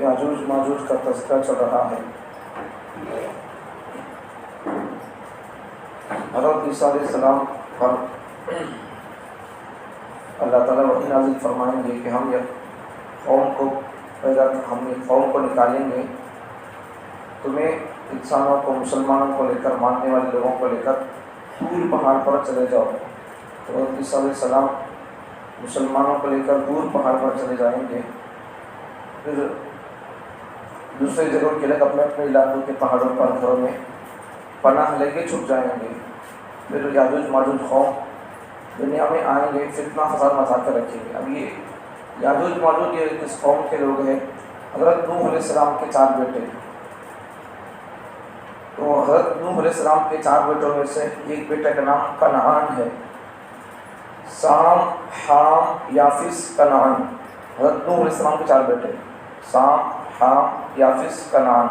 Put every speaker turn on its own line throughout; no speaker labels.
یاجوج ماجوج کا تذکرہ چل رہا ہے۔ حضرت عیسیٰ علیہ السلام پر اللہ تعالیٰ وحی نازل فرمائیں گے کہ ہم یہ قوم کو نکالیں گے، تمہیں انسانوں کو، مسلمانوں کو لے کر، ماننے والے لوگوں کو لے کر دور پہاڑ پر چلے جاؤ۔ تو حضرت عیسیٰ علیہ السلام مسلمانوں کو لے کر دور پہاڑ پر چلے جائیں گے، پھر دوسرے جگہوں کے لوگ اپنے اپنے علاقوں کے پہاڑوں پر گھروں میں پناہ لے کے چھپ جائیں گے۔ پھر یاجوج ماجوج قوم دنیا میں آئیں گے، فتنہ فساد مچا کر رکھیں گے۔ اب یہ یاجوج ماجوج یہ اس قوم کے لوگ ہیں۔ حضرت نوح علیہ السلام کے 4 بیٹے، تو حضرت نوح علیہ السلام کے 4 بیٹوں میں سے ایک بیٹے کا نام کنعان ہے، سام، حام، یافس، کنعان۔ حضرت نوح علیہ السلام کے 4 بیٹے، سام، حام، یافس، کنعان۔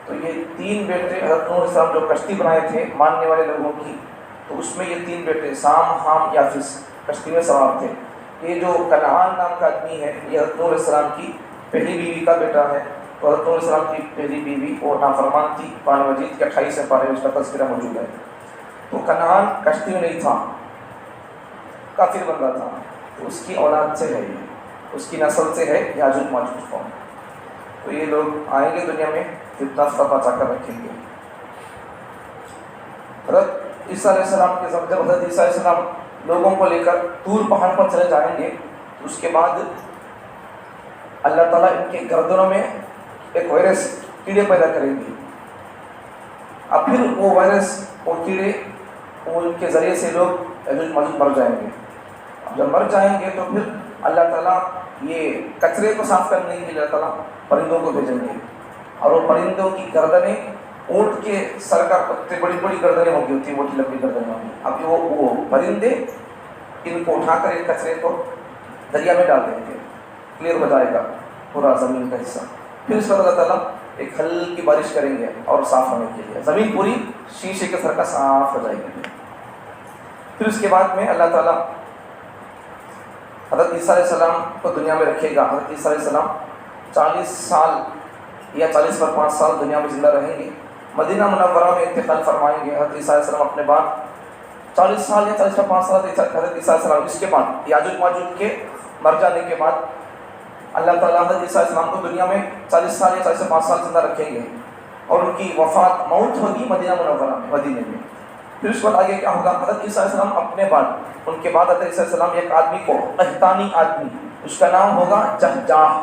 تو یہ 3 بیٹے حضرت نوح علیہ السلام جو کشتی بنائے تھے ماننے والے لوگوں کی، تو اس میں یہ 3 بیٹے سام، حام، یافس کشتی میں سوار تھے۔ یہ جو کنعان نام کا آدمی ہے یہ حضرت نوح علیہ السلام کی پہلی بیوی کا بیٹا ہے۔ تو حضرت نوح علیہ السلام کی پہلی بیوی وہ نافرمان تھی، قرآن مجید کے 28 پارے میں اس کا تذکرہ موجود ہے۔ تو کنعان کشتی میں نہیں تھا، کافر بندہ تھا، تو اس کی اولاد سے ہے، یہ اس کی نسل سے ہے یاجوج ماجوج قوم۔ تو یہ لوگ آئیں گے دنیا میں، فتنہ فساد مچا کر رکھیں گے۔ حضرت عیسیٰ علیہ السلام کے جب حضرت عیسیٰ علیہ السلام لوگوں کو لے کر دور پہاڑ پر چلے جائیں گے، تو اس کے بعد اللہ تعالیٰ ان کے گردنوں میں ایک وائرس کیڑے پیدا کریں گے۔ اب پھر وہ وائرس، وہ کیڑے، ان کے ذریعے سے لوگ یاجوج ماجوج مر جائیں گے۔ اب جب مر جائیں گے تو پھر اللہ تعالیٰ یہ کچرے کو صاف کرنے کے لیے اللہ تعالیٰ پرندوں کو بھیجیں گے، اور وہ پرندوں کی گردنیں اونٹ کے سر کا بڑی بڑی گردنیں ہوگی، ہوتی موٹی لمبی گردنیں ہوگی۔ اب وہ پرندے ان کو اٹھا کر ایک کچرے کو دریا میں ڈال دیں گے، کلیئر ہو جائے گا پورا زمین کا حصہ۔ پھر اس پر اللہ تعالیٰ ایک ہلکی بارش کریں گے اور صاف ہونے کے لیے زمین پوری شیشے کے سر کا صاف ہو جائے گی۔ پھر اس کے بعد میں اللہ تعالیٰ حضرت عیسیٰ علیہ السلام کو دنیا میں رکھے گا۔ حضرت عیسیٰ علیہ السلام 40 سال یا 40 پر 5 سال دنیا میں زندہ رہیں گے، مدینہ منورہ میں انتقال فرمائیں گے۔ حضرت عیسیٰ علیہ السلام اپنے بعد 40 سال یا 40 پر 5 سال حضرت عیسیٰ علیہ السلام، اس کے بعد یاجوج ماجوج کے مر جانے کے بعد اللہ تعالیٰ حضرت عیسیٰ علیہ السلام کو دنیا میں 40 سال یا 40 سے 5 سال زندہ رکھیں گے، اور ان کی وفات، موت ہوگی مدینہ منورہ میں، مدینے میں۔ پھر اس وقت آگے کیا ہوگا؟ حضرت عیسیٰ علیہ السلام اپنے بعد، ان کے بعد حضرت عیسیٰ علیہ السلام ایک آدمی کو، قحطانی آدمی، اس کا نام ہوگا جہجاہ،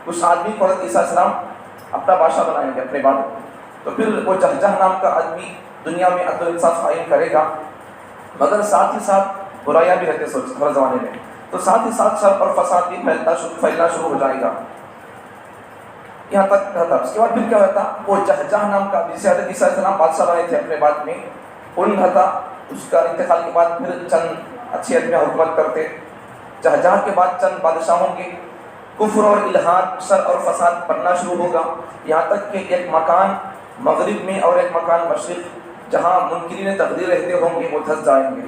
اس آدمی کو حضرت عیسیٰ علیہ السلام اپنا بادشاہ بنائیں گے اپنے بعد۔ تو پھر وہ جہجاہ نام کا آدمی دنیا میں عدل و انصاف قائم کرے گا، مگر ساتھ ہی ساتھ برائیاں بھی رہتے ہر زمانے میں، تو ساتھ ہی ساتھ شر اور فساد بھی پھیلنا شروع ہو جائے گا یہاں تک رہتا۔ اس کے بعد پھر کیا ہوتا؟ وہ جہجاہ نام کا، جسے حضرت عیسیٰ علیہ السلام بادشاہ بنائے تھے اپنے بعد میں، ان رہتا، اس کا انتقال کے بعد پھر چند اچھے آدمی حکومت کرتے۔ جہجاہ کے بعد چند بادشاہ ہوں گے، کفر اور الحاد، شر اور فساد بڑھنا شروع ہوگا، یہاں تک کہ ایک مکان مغرب میں اور ایک مکان مشرق، جہاں منکرین تقدیر رہتے ہوں گے، وہ دھس جائیں گے،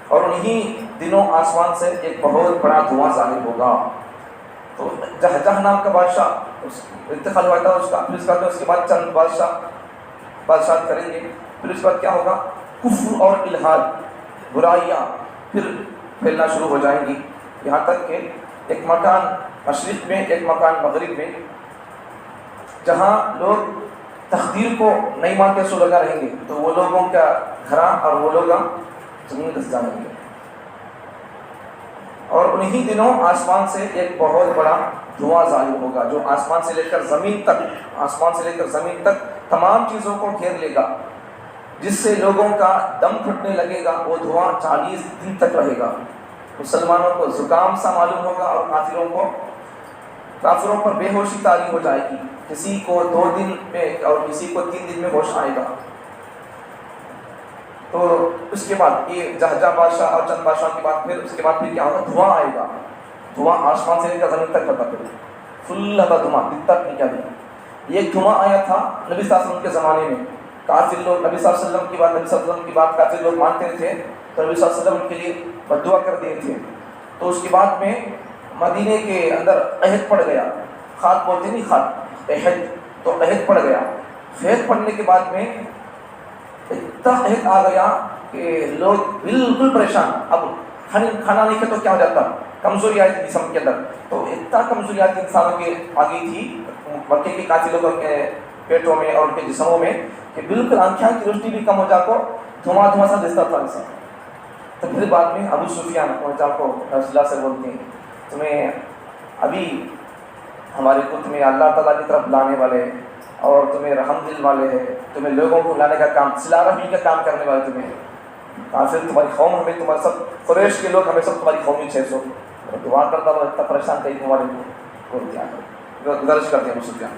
اور انہی دنوں آسمان سے ایک بہت بڑا دھواں ظاہر ہوگا۔ تو جہجاہ نام کا بادشاہ انتقال ہوا تھا، اس کے بعد چند بادشاہ کریں گے۔ پھر اس کے بعد کیا ہوگا؟ کفر اور الحاد، برائیاں پھر پھیلنا شروع ہو جائیں گی، یہاں تک کہ ایک مکان مشرق میں، ایک مکان مغرب میں، جہاں لوگ تقدیر کو نہیں مانتے سو لگا رہیں گے، تو وہ لوگوں کا گھراں اور وہ لوگ زمین دھس جائیں گے، اور انہی دنوں آسمان سے ایک بہت بڑا دھواں ظاہر ہوگا، جو آسمان سے لے کر زمین تک تمام چیزوں کو گھیر لے گا، جس سے لوگوں کا دم گھٹنے لگے گا۔ وہ دھواں 40 دن تک رہے گا، مسلمانوں کو زکام سا معلوم ہوگا، اور کافروں پر بے ہوشی طاری ہو جائے گی، کسی کو 2 دن میں اور کسی کو 3 دن میں ہوش آئے گا۔ تو اس کے بعد یہ جہجاہ بادشاہ اور چند بادشاہ کے بعد پھر اس کے بعد کیا ہوگا؟ دھواں آئے گا، دھواں آسمان سے لے کر زمین تک ہوتا، پھر فل ہوتا دھواں، دن تک نہیں کیا دن۔ یہ دھواں آیا تھا نبی صلی اللہ علیہ وسلم کے زمانے میں، کافر لوگ نبی صلی اللہ علیہ وسلم کی بات کافر لوگ مانتے تھے، تو نبی صلی اللہ علیہ وسلم کے لیے بد دعا کر دیے تھے۔ تو اس کے بعد میں مدینے کے اندر قحط پڑ گیا، خات بولتے نہیں، خات قحط، تو قحط پڑ گیا. قحط پڑنے کے بعد میں اتنا قحط آ گیا کہ لوگ بالکل پریشان. اب کھانا نہیں کھے تو کیا ہو جاتا، کمزوری آئی تھی جسم کے اندر. تو اتنا کمزوری آتی انسانوں کے آ گئی تھی مکے کے قاتلوں کے پیٹوں میں اور ان کے جسموں میں کہ بالکل آنکھیں کی روشنی بھی کم ہو جا کو دھواں دھواں سا دستا تھا انسان. تو پھر بعد میں ابو سفیان پہنچا کو رسول اللہ سے بولتے ہیں تمہیں ابھی ہمارے کو تمہیں اللہ تعالیٰ کی طرف لانے والے اور تمہیں رحم دل والے ہیں، تمہیں لوگوں کو لانے کا کام، صلہ رحمی کا کام کرنے والے تمہیں کافر تمہاری قوم، ہمیں تمہارے سب قریش کے لوگ ہمیں سب تمہاری قومی 600 دعا کرتا ہوں اتنا پریشان کہیں تمہارے کو کیا کریں، گزارش کرتے ہیں ابو سفیان.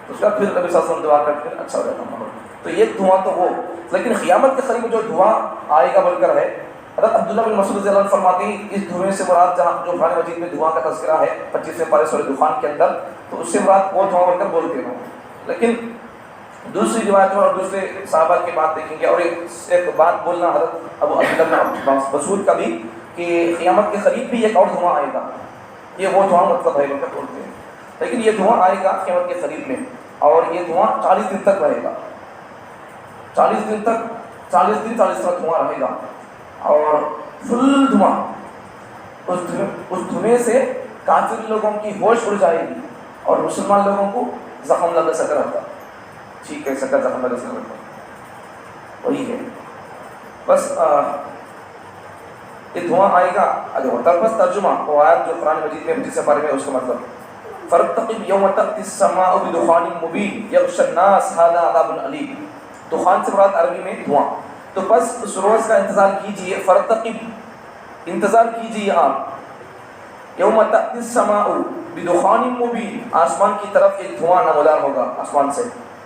تو اس کا پھر نبی صلی اللہ علیہ وسلم دعا کرتے ہیں اچھا ہو جاتا ماحول. تو یہ دھواں تو وہ، لیکن قیامت کے قریب جو دھواں آئے گا بول کر ہے حضرت عبداللہ بن مسعود رضی اللہ عنہ فرماتے ہیں اس دھوئیں سے مراد جہاں جو قرآن مجید میں دھواں کا تذکرہ ہے 25ویں پارے سورہ دخان کے اندر، تو اس سے مراد وہ دھواں بول کر بولتے ہیں. لیکن دوسری روایت اور دوسرے صحابہ کی بات دیکھیں گے. اور ایک بات بولنا حضرت ابو عبداللہ بن مسعود کا بھی کہ قیامت کے قریب بھی ایک اور دھواں آئے گا، یہ وہ دھواں مطلب ہے بول بولتے ہیں. لیکن یہ دھواں آئے گا قیامت کے قریب میں اور یہ دھواں 40 دن تک رہے گا. 40 دن تک 40 دن 40 رات دھواں رہے گا اور فل دھواں. اس دھوئیں سے کافر لوگوں کی ہوش اڑ جائے گی اور مسلمان لوگوں کو زخم لگ سکتا رہتا، ٹھیک ہے سکتا زخم لگ سکتا رہتا. وہی ہے بس یہ دھواں آئے گا. اگر بس ترجمہ وہ آیت جو قرآن مجید میں جس سے بارے میں اس کا مطلب فرتقب یوم تأتی السماء بدخان مبین یغشی الناس ھذا عذاب علیم. دخان سے مراد عربی میں دھواں. تو بس اس روز کا انتظار کیجئے، فرتقب انتظار کیجئے آپ، یوم تأتی السماء بدخان مبین آسمان کی طرف ایک دھواں نمودار ہوگا آسمان سے.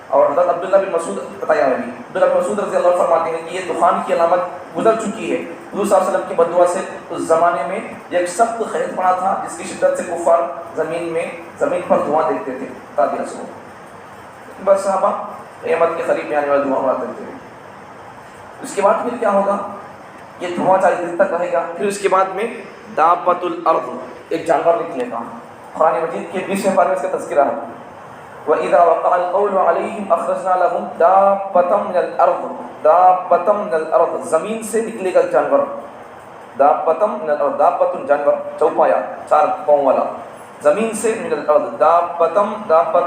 اور حضرت عبداللہ بن مسعود بتایا ہے، عبداللہ بن مسعود رضی اللہ عنہ فرماتے ہیں کہ یہ دخان کی علامت گزر چکی ہے. حضور صلی اللہ علیہ وسلم کی بددعا سے اس زمانے میں ایک سخت قحط پڑا تھا جس کی شدت سے کفار زمین پر دھواں دیکھتے تھے تادیہ سے. بس صحابہ قیامت کے قریب میں آنے والا دھواں مراد دیکھتے ہیں. اس کے بعد پھر کیا ہوگا، یہ دھواں 40 دن تک رہے گا. پھر اس کے بعد میں دابۃ الارض ایک جانور نکلے گا. قرآن مجید کے 20ویں پارے میں اس کا تذکرہ ہے وَإِذَا وَقَعَ الْقَوْلُ عَلَيْهِمْ أَخْرَجْنَا لَهُمْ دَابَّةً مِنَ الْأَرْضِ. دابۃ من الارض زمین سے نکلے گا جانور. دابۃ من الارض، دابۃ جانور چوپایا 4 پاؤں والا، زمین سے من الارض دابۃ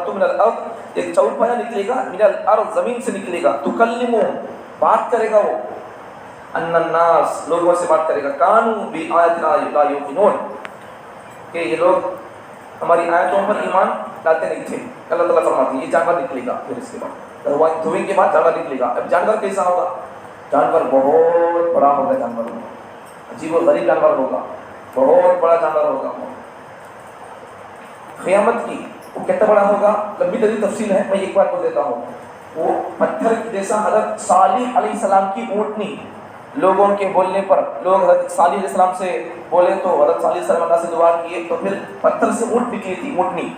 من الارض ایک چوپایا نکلے گا، من الارض زمین سے نکلے گا. تکلم بات کرے گا وہ، ان الناس لوگوں سے بات کرے گا، کانوا بآیاتنا لا یوقنون کہ یہ لوگ ہماری آیتوں پر ایمان لاتے نہیں تھے. اللہ تعالیٰ فرماتے ہیں یہ جانور نکلے گا. پھر اس کے بعد دھوئیں کے بعد جانور نکلے گا. اب جانور کیسا ہوگا، جانور بہت بڑا ہوگا، جانور عجیب و غریب جانور ہوگا، بہت بڑا جانور ہوگا. قیامت کی وہ کتنا بڑا ہوگا، لمبی طویل تفصیل ہے، میں ایک بات بول دیتا ہوں. وہ پتھر جیسا حضرت صالح علیہ السلام کی اونٹنی، لوگوں کے بولنے پر لوگ حضرت صالح علیہ السلام سے بولے تو حضرت صالح علیہ السلام اللہ سے دعا کیے تو پھر پتھر سے اونٹ نکلی تھی اونٹنی.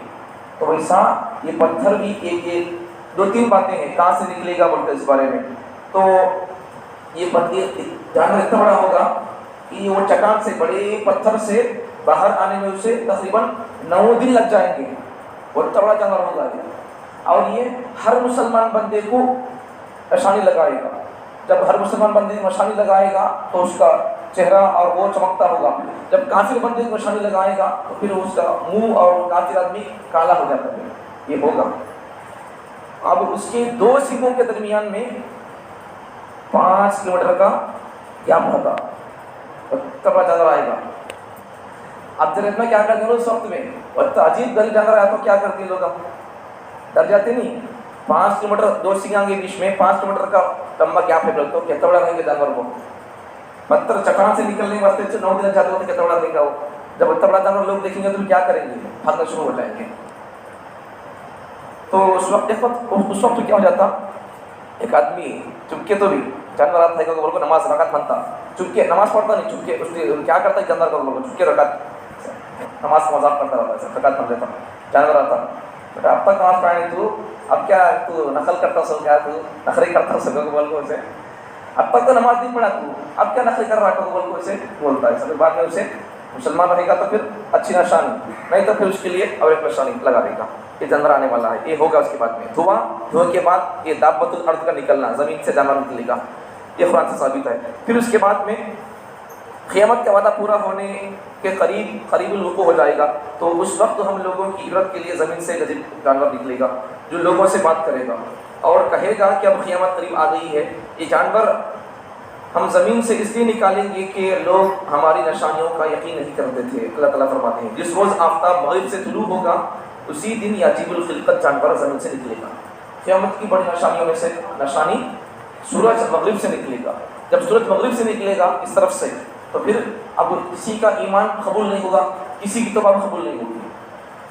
تو ویسا یہ پتھر بھی ایک 2-3 باتیں ہیں کہاں سے نکلے گا بولتے اس بارے میں. تو یہ جانور اتنا بڑا ہوگا کہ وہ چٹان سے بڑے پتھر سے باہر آنے میں اسے تقریباً 9 دن لگ جائیں گے. وہ اتنا بڑا جانور ہوگا یہ. اور یہ ہر مسلمان بندے کو نشانی لگائے گا. جب ہر مسلمان بندے کو نشانی لگائے گا تو اس کا چہرہ اور وہ چمکتا ہوگا. جب کافر بندے کو نشانی لگائے گا تو پھر اس کا منہ اور کافر آدمی کالا ہو جاتا ہے. یہ ہوگا. اب اس کے 2 سنگوں کے درمیان میں 5 کلومیٹر کا گیپ ہوگا. تب جانور آئے گا. اب ذرا اتنا کیا کرتے ہیں اس وقت میں، اور عجیب غریب جانور آیا تو کیا کرتے ہیں لوگ، ڈر جاتے نہیں. 5 کلومیٹر 2 سنگوں کے بیچ میں 5 کلومیٹر کا لمبا گیپ ہے تو کتنا بڑا رہیں گے جانور کو. پتھر چٹان سے نکلنے کے واسطے 9 دن جاتے ہوتے کتنا بڑا رہے گا وہ. جب اتنا بڑا جانور لوگ دیکھیں گے تو کیا کریں گے، بھاگنا شروع ہو جائیں گے. تو اس وقت کیا ہو جاتا، ایک آدمی چپکے تو بھی جانور آتا ہے کہ بول کو نماز رکعت بنتا، چپکے نماز پڑھتا نہیں، چپکے اس لیے کیا کرتا ہے جانور کو بول چپکے رکعت نماز کا مذاق کرتا رہتا ہے، رکعت بن لیتا. جانور آتا بیٹا اب تک نماز پڑھائیں تو اب کیا تو نقل کرتا سو، کیا تو نخرے کرتا سو کو بول کو اسے، اب تک تو نماز نہیں پڑھا تو اب کیا نخرے کر رہا کو بول کو اسے بولتا ہے. سب بعد میں اسے مسلمان رہے گا تو پھر اچھی نشانی، نہیں تو پھر اس کے لیے اور ایک نشانی لگا دے گا، یہ جانور آنے والا ہے، یہ ہوگا اس کے بعد میں دھواں کے بعد یہ دابۃ الارض کا نکلنا، زمین سے جانور نکلے گا، یہ قرآن سے ثابت ہے۔ پھر اس کے بعد میں قیامت کا وعدہ پورا ہونے کے قریب الوقوع ہو جائے گا، تو اس وقت ہم لوگوں کی عبرت کے لیے زمین سے جانور نکلے گا جو لوگوں سے بات کرے گا اور کہے گا کہ اب قیامت قریب آ گئی ہے۔ یہ جانور ہم زمین سے اس لیے نکالیں گے کہ لوگ ہماری نشانیوں کا یقین نہیں کرتے تھے۔ اللہ تعالیٰ فرماتے ہیں جس روز آفتاب مغرب سے طلوع ہوگا اسی دن یہ عجیب الخلقت جانور زمین سے نکلے گا۔ قیامت کی بڑی نشانیوں میں سے نشانی سورج مغرب سے نکلے گا۔ جب سورج مغرب سے نکلے گا اس طرف سے تو پھر اب کسی کا ایمان قبول نہیں ہوگا، کسی کی توبہ قبول نہیں ہوگی۔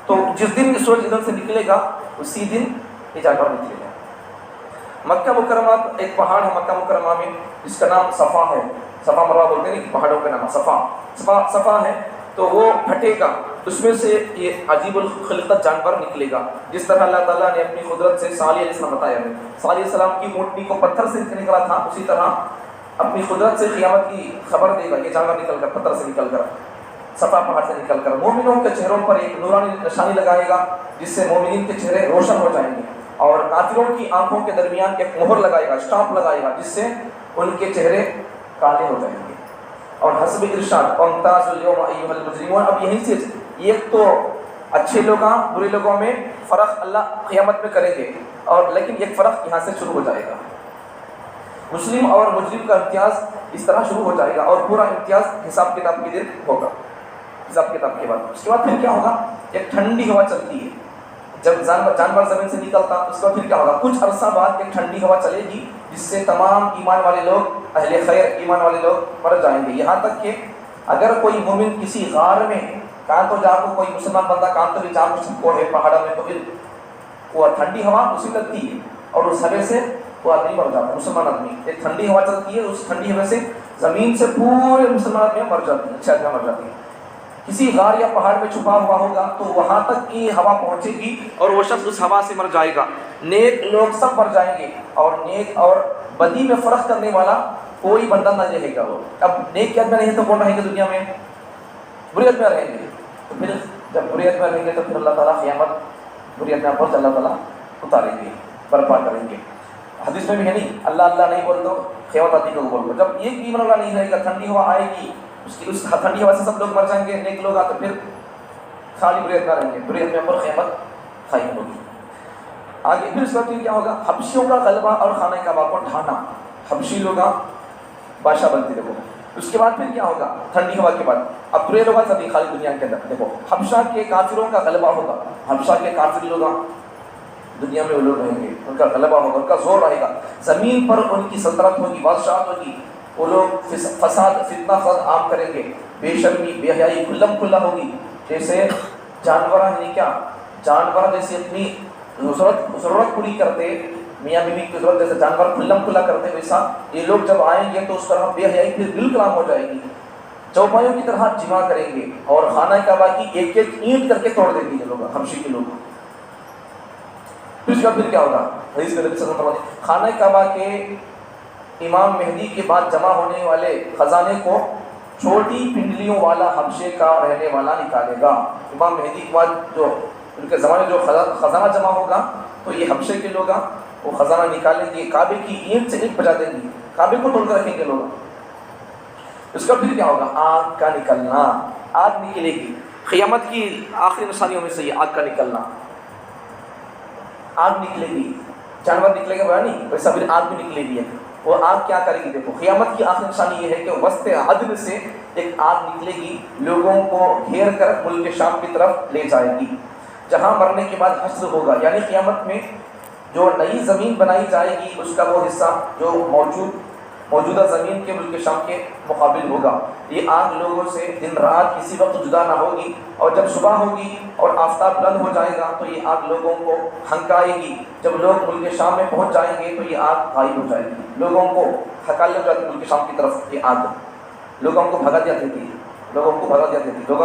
تو جس دن سورج ادھر سے نکلے گا اسی دن یہ جانور نکلے گا۔ مکہ مکرمہ ایک پہاڑ ہے مکہ مکرمہ میں جس کا نام صفا ہے، صفا مروہ بولتے ہیں پہاڑوں کا نام صفا ہے، تو وہ پھٹے گا، اس میں سے یہ عجیب الخلقت جانور نکلے گا۔ جس طرح اللہ تعالیٰ نے اپنی قدرت سے صالح علیہ السلام بتایا ہے، صالح علیہ السلام کی مٹی کو پتھر سے نکلا تھا، اسی طرح اپنی قدرت سے قیامت کی خبر دے گا یہ جانور نکل کر، پتھر سے نکل کر، صفا پہاڑ سے نکل کر مومنوں کے چہروں پر ایک نورانی نشانی لگائے گا جس سے مومنین کے چہرے روشن ہو جائیں گے، اور کافروں کی آنکھوں کے درمیان ایک مہر لگائے گا، اسٹامپ لگائے گا، جس سے ان کے چہرے کالے ہو جائیں گے۔ اور حسب ارشاد وامتاز اليوم ایھا المجرمون، اب یہیں سے ایک تو اچھے لوگوں برے لوگوں میں فرق اللہ قیامت میں کریں گے، اور لیکن ایک فرق یہاں سے شروع ہو جائے گا، مسلم اور مجرم کا امتیاز اس طرح شروع ہو جائے گا، اور پورا امتیاز حساب کتاب کے دن ہوگا، حساب کتاب کے بعد۔ اس کے بعد پھر کیا ہوگا، ایک ٹھنڈی ہوا چلتی ہے، جب جانور زمین سے نکلتا اس کا پھر کیا ہوگا، کچھ عرصہ بعد ایک ٹھنڈی ہوا چلے گی جس سے تمام ایمان والے لوگ، اہل خیر ایمان والے لوگ مر جائیں گے، یہاں تک کہ اگر کوئی مومن کسی غار میں کہاں تو جا کو، کوئی مسلمان بندہ کہاں تو بھی جا کو چھپو ہے پہاڑوں میں، تو پھر وہ ٹھنڈی ہوا اسی لگتی ہے اور اس ہوے سے وہ آدمی مر جاتا ہے، مسلمان آدمی، ایک ٹھنڈی ہوا چلتی ہے، اس ٹھنڈی ہوا سے زمین سے پورے مسلمان آدمی مر جاتے ہیں، اچھے آدمی مر جاتے ہیں۔ کسی غار یا پہاڑ میں چھپا ہوا ہوگا تو وہاں تک کی ہوا پہنچے گی اور وہ شخص اس ہوا سے مر جائے گا، نیک لوگ سب مر جائیں گے، اور نیک اور بدی میں فرق کرنے والا کوئی بندہ نہ رہے گا۔ وہ اب نیک کی آدمی نہیں تو کون رہیں گے دنیا میں، بری آدمی رہیں گے، تو پھر جب بری آدمی رہیں گے تو پھر اللہ تعالیٰ قیامت بری آدمی پر اللہ تعالیٰ اتاریں گے، برپا کریں گے۔ حدیث میں بھی ہے نہیں، اللہ اللہ نہیں بول دو قیامت آتی کو بول دو، جب ایک بھی ایمان والا نہیں رہے گا، ٹھنڈی ہوا آئے گی، اس ٹھنڈی ہوا سے سب لوگ مر جائیں گے، نیک لوگ تو پھر خالی بری آدمی رہیں گے، بری آدمی پر قیامت قائم ہوگی۔ آگے پھر اس وقت کیا ہوگا، حبشیوں کا غلبہ اور خانہ کعبہ کو ڈھانا، حبشی لوگ بادشاہ بنتے دیکھو۔ اس کے بعد پھر کیا ہوگا، ٹھنڈی ہوا کے بعد اب برے لوگ سبھی خالی دنیا کے اندر دیکھو، حبشہ کے کافروں کا غلبہ ہوگا، حبشہ کے کافر لوگ دنیا میں وہ لوگ رہیں گے، ان کا غلبہ ہوگا، ان کا زور رہے گا، زمین پر ان کی سلطنت ہوگی، بادشاہت ہوگی، وہ لوگ فساد فتنہ فساد عام کریں گے، بے شرمی بے حیائی کھلم کھلا ہوگی، جیسے جانور یعنی کیا، جانور جیسے اپنی ضرورت پوری کرتے، میاں بیوی کی ضرورت جیسے جانور کھلم کھلا کرتے، ویسا یہ لوگ جب آئیں گے تو اس طرح بے حیائی پھر بالکل عام ہو جائے گی، چوپایوں کی طرح جمع کریں گے، اور خانہ کعبہ کی ایک ایک اینٹ کر کے توڑ دیں گے یہ لوگ، حبشی کے لوگ۔ پھر کیا ہوگا، حدیث میں نبی صلی اللہ علیہ وسلم، خانہ کعبہ کے امام مہدی کے بعد جمع ہونے والے خزانے کو چھوٹی پنڈلیوں والا حبشے کا رہنے والا نکالے گا۔ امام مہدی کے بعد جو ان کے زمانے جو خزانہ جمع ہوگا تو یہ حبشے کے لوگ وہ خزانہ نکالیں گے، کعبے کی اینٹ سے اینٹ بجا دیں گے، کعبے کو توڑ کر رکھیں گے لوگ۔ اس کا پھر کیا ہوگا، آگ کا نکلنا، آگ نکلے گی، قیامت کی آخری نشانیوں میں سے یہ آگ کا نکلنا، آگ نکلے گی، جانور نکلے گا بڑا نہیں، ویسا پھر آگ بھی نکلے گی۔ وہ آگ کیا کرے گی، دیکھو قیامت کی آخری نشانی یہ ہے کہ وسط عدن سے ایک آگ نکلے گی، لوگوں کو گھیر کر ملک شام کی طرف لے جائے گی، جہاں مرنے کے بعد حشر ہوگا، یعنی قیامت میں جو نئی زمین بنائی جائے گی اس کا وہ حصہ جو موجودہ زمین کے ملک شام کے مقابل ہوگا۔ یہ آگ لوگوں سے دن رات کسی وقت جدا نہ ہوگی، اور جب صبح ہوگی اور آفتاب بلند ہو جائے گا تو یہ آگ لوگوں کو ہنکائے گی، جب لوگ ملک شام میں پہنچ جائیں گے تو یہ آگ غائب ہو جائے گی، لوگوں کو ہکال لے جاتی ملک شام کی طرف، یہ آگ لوگوں کو بھگا دیا دیتی، لوگ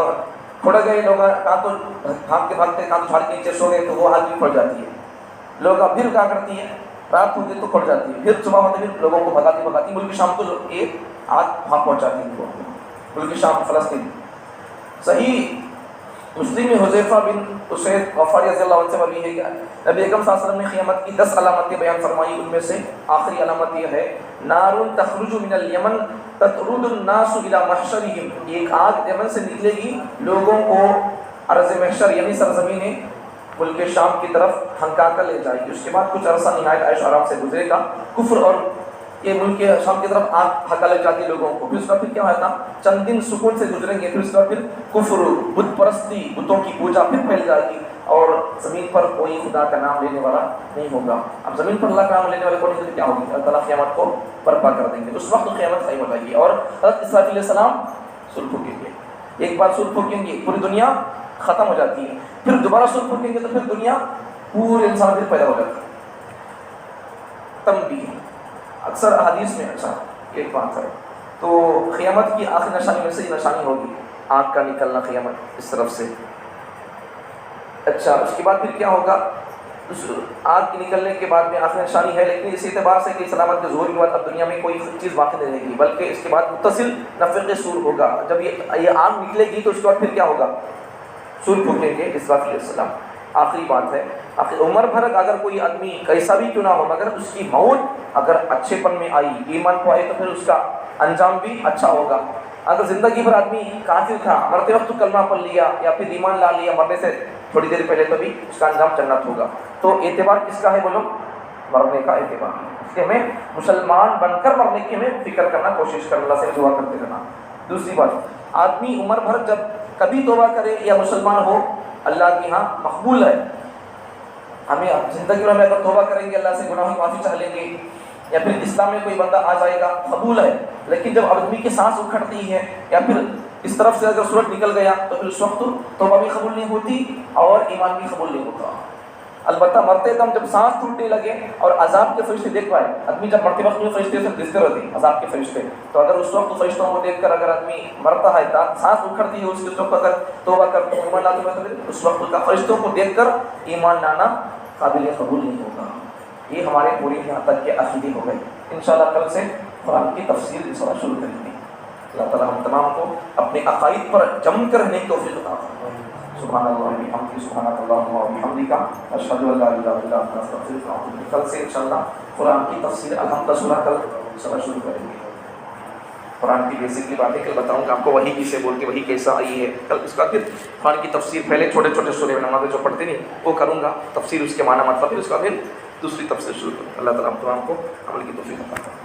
کھڑ گئے، لوگ کہاں تو بھاگتے کہاں تو جھاڑ کے نیچے سو گئے تو وہ آگ بھی کھڑ جاتی ہے، لوگ پھر کیا کرتی ہے، رات ہوتی تو کھڑ جاتی ہے، پھر صبح ہوتے پھر لوگوں کو بھگاتی ملک شام کو یہ آگ وہاں پہنچاتی ہے، ملک شام فلسطین۔ صحیح مسلم میں حذیفہ بن اسید غفاری رضی اللہ عنہ سے مروی ہے کہ نبی اکرم صلی اللہ علیہ وسلم نے قیامت کی 10 علامتیں بیان فرمائی. ان میں سے آخری علامت یہ ہے نار تخرج من الیمن تطرد الناس الی محشرہم. ایک آگ یمن سے نکلے گی، لوگوں کو ارض محشر یعنی سرزمین ملک شام کی طرف ہنکا کر لے جائے گی. اس کے بعد کچھ عرصہ نہایت عیش و آرام سے گزرے گا. کفر اور یہ ملک شام کی طرف آگ ہنکا لے جاتی لوگوں کو. پھر اس کا پھر کیا ہوتا؟ چند دن سکون سے گزریں گے. پھر اس کا پھر کفر، بت پرستی، بتوں کی پوجا پھر پھیل جائے گی اور زمین پر کوئی خدا کا نام لینے والا نہیں ہوگا. اب زمین پر اللہ کا نام لینے والے کو نہیں تو کیا ہوگی؟ اللہ تعالیٰ قیامت کو برپا کر دیں گے. اس وقت قیامت قائم ہو جائے گی اور حضرت اسرافیل علیہ السلام سور پھونکیں گے. ایک بار سور پھونکیں گے پوری دنیا ختم ہو جاتی ہے. پھر دوبارہ سور پھونکیں گے تو پھر دنیا پورے انسان پھر پیدا ہو جاتا ہے. تنبیہ اکثر حدیث میں اچھا ایک بات ہے تو قیامت کی آخری نشانی میں سے یہ نشانی ہوگی آگ کا نکلنا قیامت اس طرف سے. اچھا اس کے بعد پھر کیا ہوگا؟ اس آگ کے نکلنے کے بعد میں آخری نشانی ہے، لیکن اس اعتبار سے کہ سلامت کے ظہور کے بعد اب دنیا میں کوئی چیز باقی نہیں رہے گی، بلکہ اس کے بعد متصل نفخ صور ہوگا. جب یہ آگ نکلے گی تو اس کے بعد پھر کیا ہوگا؟ سور پھونکیں گے اسرافیل علیہ السلام. آخری بات ہے آخر عمر بھر اگر کوئی آدمی کیسا بھی کیوں نہ ہو مگر اس کی موت اگر اچھے پن میں آئی، ایمان کو آئی، تو پھر اس کا انجام بھی اچھا ہوگا. اگر زندگی بھر آدمی کافر تھا، مرتے وقت کلمہ پڑھ لیا یا پھر ایمان لا لیا مرنے سے تھوڑی دیر پہلے، تو بھی اس کا انجام جنت ہوگا. تو اعتبار کس کا ہے بولو؟ مرنے کا اعتبار. اس لیے ہمیں مسلمان بن کر مرنے کی ہمیں فکر کرنا، کوشش کرنا، اللہ سے دعا کرتے رہنا. دوسری بات، آدمی عمر بھر جب کبھی توبہ کرے یا مسلمان ہو اللہ کے ہاں مقبول ہے. ہمیں زندگی میں اگر توبہ کریں گے اللہ سے گناہوں کی معافی چاہ لیں گے یا پھر اسلام میں کوئی بندہ آ جائے گا قبول ہے. لیکن جب آدمی کی سانس اکھڑتی ہے یا پھر اس طرف سے اگر سورج نکل گیا تو پھر اس وقت توبہ بھی قبول نہیں ہوتی اور ایمان بھی قبول نہیں ہوتا. البتہ مرتے دم جب سانس ٹوٹنے لگے اور عذاب کے فرشتے دیکھ پائے، آدمی جب مرتے وقت میں فرشتے سے دستے رہتے ہیں عذاب کے فرشتے، تو اگر اس وقت فرشتوں کو دیکھ کر اگر آدمی مرتا ہے سانس اکھڑتی ہے اس کے وقت اگر توبہ کرتے ہیں ایمان لاتے ہیں تو اس وقت کا فرشتوں کو دیکھ کر ایمان لانا قابل قبول نہیں ہوگا. یہ ہمارے پوری یہاں تک کے عقیدے ہو گئے. انشاءاللہ کل سے قرآن کی تفسیر اس وقت شروع کریں گے. اللہ تعالیٰ ہم تمام کو اپنے عقائد پر جم کر رہنے کی توفیق عطا فرمائے. سبحان اللہ وبحمدہ، سبحانک اللہم وبحمدک، اشہد ان لا الہ الا انت، استغفرک واتوب الیک. کل سے انشاءاللہ قرآن کی تفسیر الحمد سورہ کل شروع کریں گے. قرآن کی بیسکلی باتیں کل بتاؤں گا آپ کو، وحی کسے بولتے، وحی کیسا آئی ہے. کل اس کا پھر قرآن کی تفسیر پہلے چھوٹے چھوٹے سورے میں نمازیں جو پڑھتے نہیں وہ کروں گا، تفسیر اس کے معنی مطلب، پھر اس کا پھر دوسری تفسیر شروع کروں. اللہ تعالیٰ ہم تمام کو عمل کی توفیق عطا فرمائے.